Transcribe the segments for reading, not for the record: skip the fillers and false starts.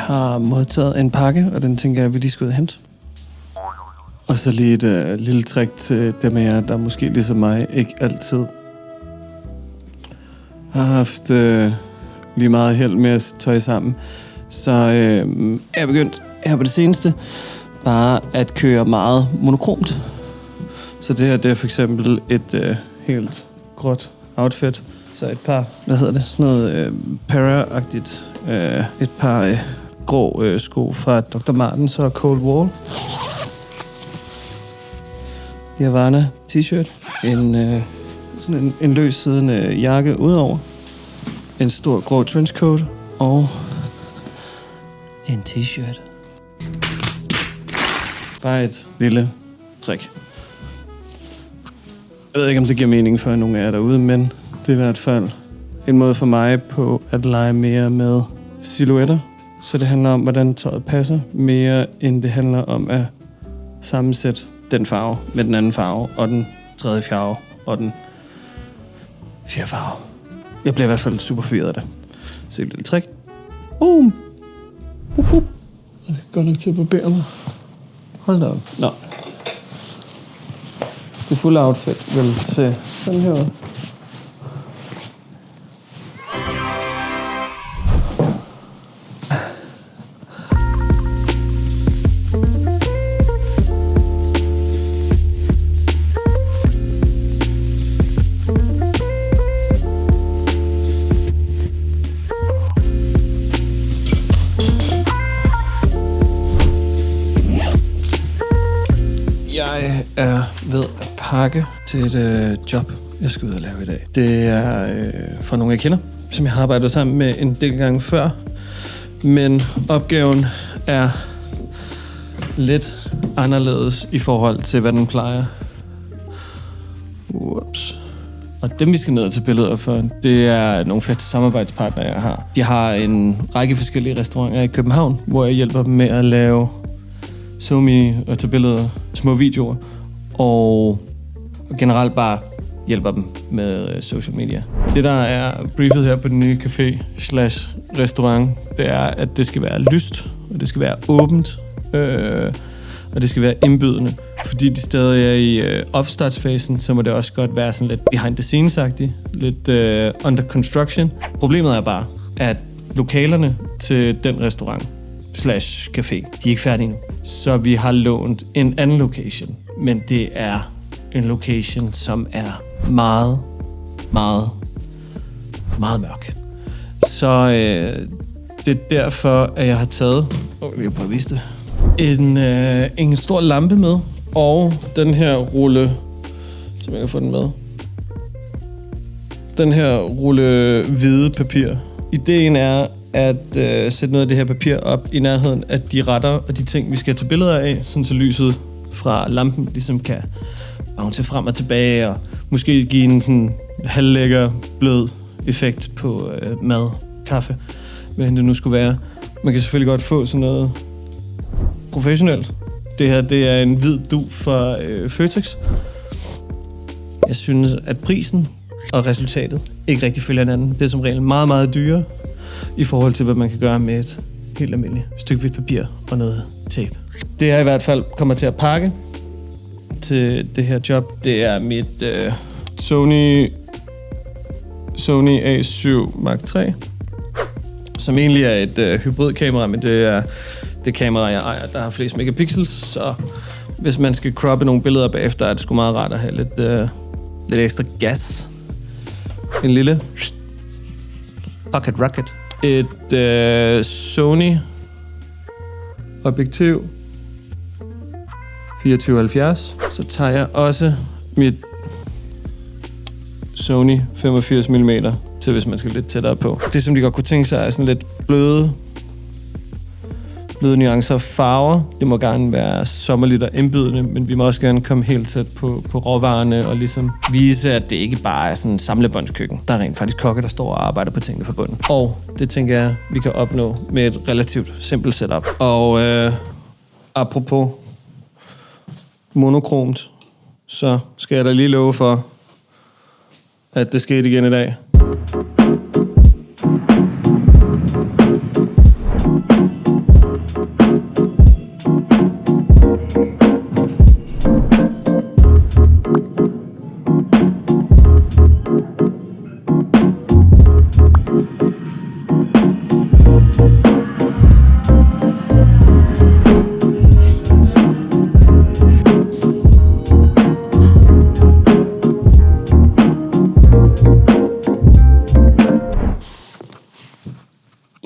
har modtaget en pakke, og den tænker jeg, vi lige skal ud og hente. Og så lige et lille trick til dem af jer, der måske ligesom mig ikke altid har haft lige meget held med at sætte tøj sammen. Så er jeg begyndt her på det seneste bare at køre meget monokromt. Så det her, det er for eksempel et helt gråt outfit. Så et par, sådan noget para-agtigt. Et par grå sko fra Dr. Martens og Cold Wall. Havana t-shirt. Sådan en løs siddende jakke udover. En stor grå trenchcoat og en t-shirt. Bare et lille trick. Jeg ved ikke, om det giver mening for nogen af jer derude, men det er i hvert fald en måde for mig på at lege mere med silhuetter. Så det handler om, hvordan tøjet passer, mere end det handler om at sammensætte den farve med den anden farve, og den tredje farve, og den fjerde farve. Jeg bliver i hvert fald super forvirret af det. Så et lille trick. Boom! Jeg skal godt nok til at barbere mig. Hold da op. Nå. Det fulde outfit vil se sådan her ud. Jeg er ved at pakke til et job, jeg skal ud og lave i dag. Det er fra nogle, jeg kender, som jeg har arbejdet sammen med en del gange før. Men opgaven er lidt anderledes i forhold til, hvad den plejer. Ups. Og dem, vi skal ned og tage billeder for, det er nogle faste samarbejdspartnere, jeg har. De har en række forskellige restauranter i København, hvor jeg hjælper dem med at lave SoMe og tage billeder, små videoer, og generelt bare hjælper dem med social media. Det, der er briefet her på den nye café/restaurant, det er, at det skal være lyst, og det skal være åbent, og det skal være indbydende. Fordi de stadig er i opstartsfasen, så må det også godt være sådan lidt behind the scenes-agtigt, lidt under construction. Problemet er bare, at lokalerne til den restaurant/café, de er ikke færdige nu. Så vi har lånt en anden location, men det er en location, som er meget, meget, meget mørk. Så det er derfor, at jeg har taget, jeg prøver at vise det, en stor lampe med, og den her rulle, som jeg kan få den med, den her rulle hvide papir. Ideen er at sætte noget af det her papir op i nærheden af de retter og de ting, vi skal tage billeder af, sådan så lyset fra lampen ligesom kan bounce frem og tilbage, og måske give en sådan halvlækker, blød effekt på mad, kaffe, hvad det nu skulle være. Man kan selvfølgelig godt få sådan noget professionelt. Det her, det er en hvid dug fra Føtex. Jeg synes, at prisen og resultatet ikke rigtig følger hinanden. Det er som regel meget, meget dyre i forhold til, hvad man kan gøre med et helt almindeligt stykke hvidt papir og noget tape. Det jeg i hvert fald kommer til at pakke til det her job, det er mit Sony A7 Mark III, som egentlig er et hybridkamera, men det er det kamera, jeg ejer, der har flest megapixels, så hvis man skal croppe nogle billeder bagefter, er det sgu meget rart at have lidt ekstra gas. En lille pocket rocket. Et Sony objektiv 2470. Så tager jeg også mit Sony 85mm til, hvis man skal lidt tættere på. Det, som de godt kunne tænke sig, er sådan lidt bløde nuancer og farver. Det må gerne være sommerligt og indbydende, men vi må også gerne komme helt tæt på råvarerne og ligesom vise, at det ikke bare er sådan en samlebåndskøkken. Der er rent faktisk kokke, der står og arbejder på tingene fra bunden. Og det tænker jeg, vi kan opnå med et relativt simpelt setup. Og apropos monokromt, så skal jeg da lige love for, at det skete igen i dag.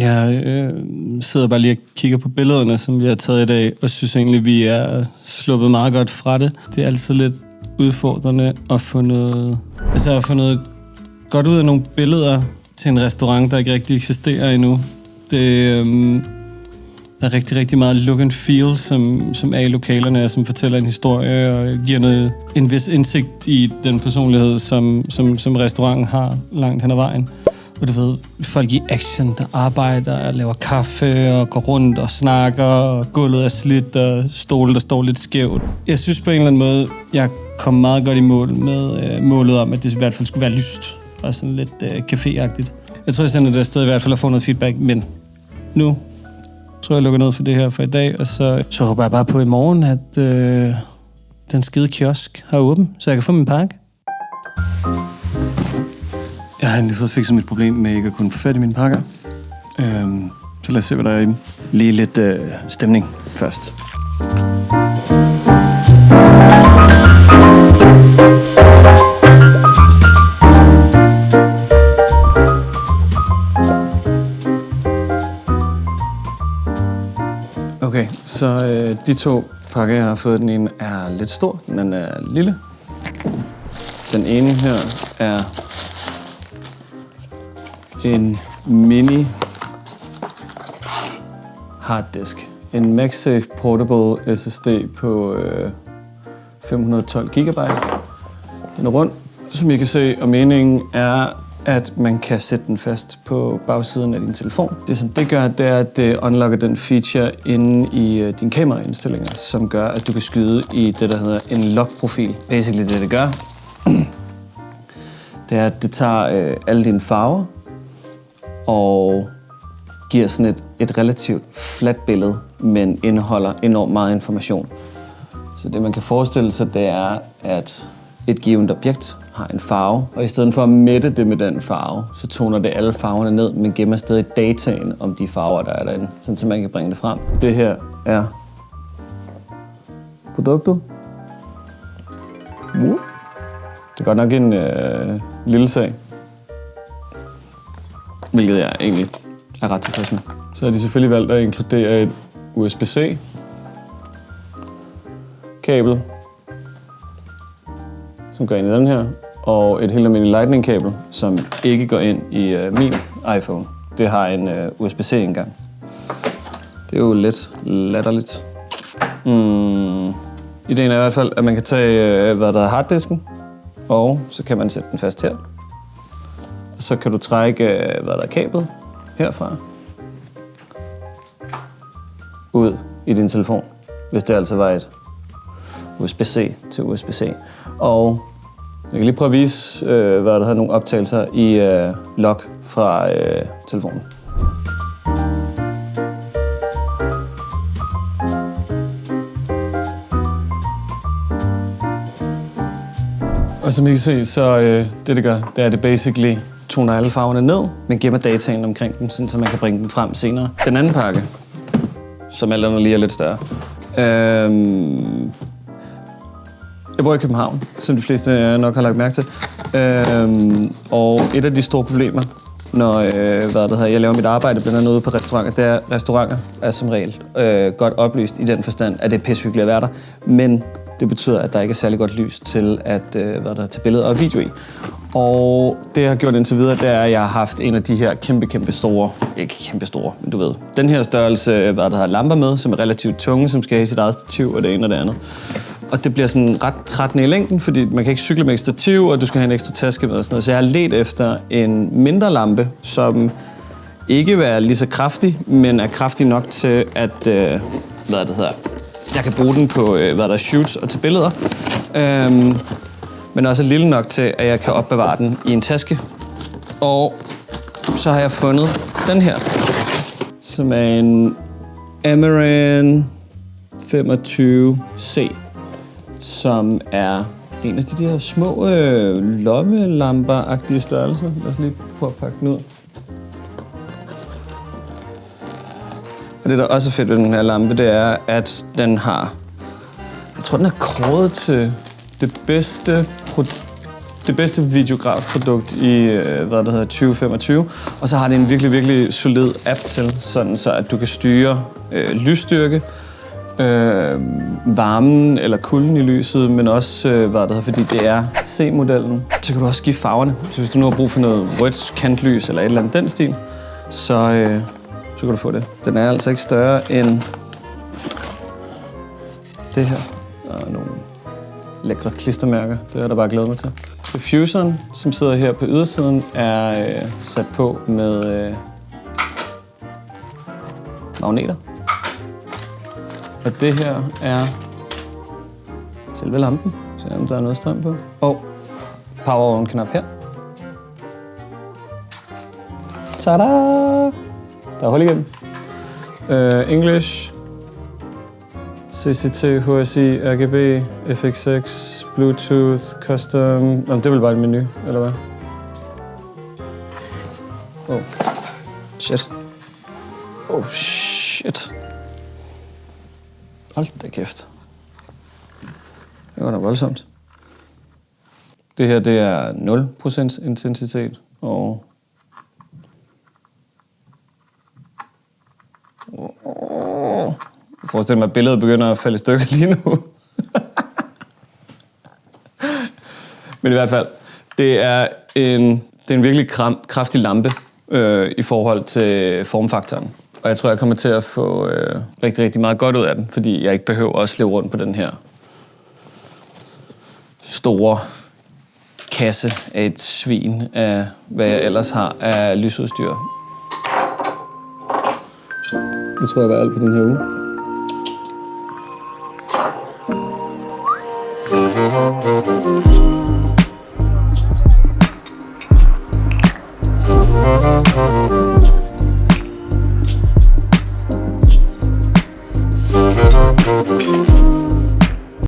Jeg sidder bare lige og kigger på billederne, som vi har taget i dag, og synes egentlig, vi er sluppet meget godt fra det. Det er altid lidt udfordrende at få noget godt ud af nogle billeder til en restaurant, der ikke rigtig eksisterer endnu. Der er rigtig, rigtig meget look and feel, som er i lokalerne, som fortæller en historie og giver en vis indsigt i den personlighed, som restauranten har langt hen ad vejen. Og du ved, folk i action, der arbejder og laver kaffe og går rundt og snakker, og gulvet er slidt og stolen, der står lidt skævt. Jeg synes på en eller anden måde, jeg kom meget godt i mål med målet om, at det i hvert fald skulle være lyst og sådan lidt caféagtigt. Jeg tror, jeg sender det afsted i hvert fald at få noget feedback, men nu tror jeg lukker ned for det her for i dag, og så håber jeg bare på i morgen, at den skide kiosk har åben, så jeg kan få min pakke. Jeg har endelig fået fikset mit problem med ikke at kunne få fat i mine pakker. Så lad os se, hvad der er i dem. Lige lidt stemning først. Okay, så de to pakker, jeg har fået, den ene er lidt stor, den anden er lille. Den ene her er en mini harddisk. En MagSafe Portable SSD på 512 GB. Den er rund, som I kan se, og meningen er, at man kan sætte den fast på bagsiden af din telefon. Det som det gør, det er, at det unlocker den feature inde i dine kameraindstillinger, som gør, at du kan skyde i det, der hedder en log-profil. Basically det gør, det er, at det tager alle dine farver og giver sådan et relativt fladt billede, men indeholder enormt meget information. Så det, man kan forestille sig, det er, at et givet objekt har en farve, og i stedet for at mætte det med den farve, så toner det alle farverne ned, men gemmer stadig dataen om de farver, der er derinde, sådan så man kan bringe det frem. Det her er produktet. Det er godt nok en lille sag, hvilket jeg egentlig er ret tilfreds med. Så har de selvfølgelig valgt at inkludere et USB-C kabel, som går ind i den her, og et helt almindeligt Lightning-kabel, som ikke går ind i min iPhone. Det har en USB-C-indgang. Det er jo lidt latterligt. Ideen er i hvert fald, at man kan tage harddisken, og så kan man sætte den fast her. Og så kan du trække kablet herfra ud i din telefon, hvis det altså var et USB-C til USB-C. Og jeg kan lige prøve at vise, hvad der har nogle optagelser i log fra telefonen. Og som I kan se, så det gør, det er det basically toner alle farverne ned, men gemmer dataen omkring dem, så man kan bringe dem frem senere. Den anden pakke, som alt andet lige er lidt større. Jeg bor i København, som de fleste nok har lagt mærke til. Og et af de store problemer, når jeg laver mit arbejde blandt andet ude på restauranter, det er, at restauranter er som regel godt oplyst i den forstand, at det er pissehyggeligt at være der. Men det betyder, at der ikke er særlig godt lys til at tage billeder og video i. Og det, jeg har gjort indtil videre, det er, at jeg har haft en af de her kæmpe store, ikke kæmpe store, men du ved, den her størrelse, lamper med, som er relativt tunge, som skal have sit eget stativ og det ene og det andet. Og det bliver sådan ret trættende i længden, fordi man kan ikke cykle med et stativ, og du skal have en ekstra taske med og sådan noget. Så jeg har ledt efter en mindre lampe, som ikke er lige så kraftig, men er kraftig nok til, at jeg kan bruge den på shoots og til billeder. Men også lille nok til, at jeg kan opbevare den i en taske. Og så har jeg fundet den her, som er en Amaran 25C, som er en af de der små lommelamper-agtige størrelser. Lad os lige prøve at pakke den ud. Og det, der også er fedt ved den her lampe, det er, at den har... Jeg tror, den er kåret til det bedste det bedste videografprodukt i, hvad det hedder, 2025. Og så har det en virkelig, virkelig solid app til, sådan så at du kan styre lysstyrke, varmen eller kulden i lyset, men også, hvad det hedder, fordi det er C-modellen. Så kan du også skifte farverne. Så hvis du nu har brug for noget rødt kantlys eller et eller andet den stil, så kan du få det. Den er altså ikke større end det her. Der er nogle lækre klistermærker. Det er der bare glædet mig til. Diffuseren, som sidder her på ydersiden, er sat på med magneter. Og det her er selve lampen. Se om der er noget strøm på. Og power-on-knap her. Tada! Der er hul igennem. English, CCT, HSI, RGB, FX6, Bluetooth, Custom... Nå, det er vel bare et menu, eller hvad? Oh. Shit. Oh, shit. Hold da kæft. Det var da voldsomt. Det her, det er 0% intensitet, og... Forestil mig, at billedet begynder at falde i stykker lige nu. Men i hvert fald, det er en virkelig kraftig lampe i forhold til formfaktoren. Og jeg tror, jeg kommer til at få rigtig, rigtig meget godt ud af den, fordi jeg ikke behøver at slæve rundt på den her store kasse af et svin af, hvad jeg ellers har af lysudstyr. Det tror jeg var alt for den her uge. Thank you.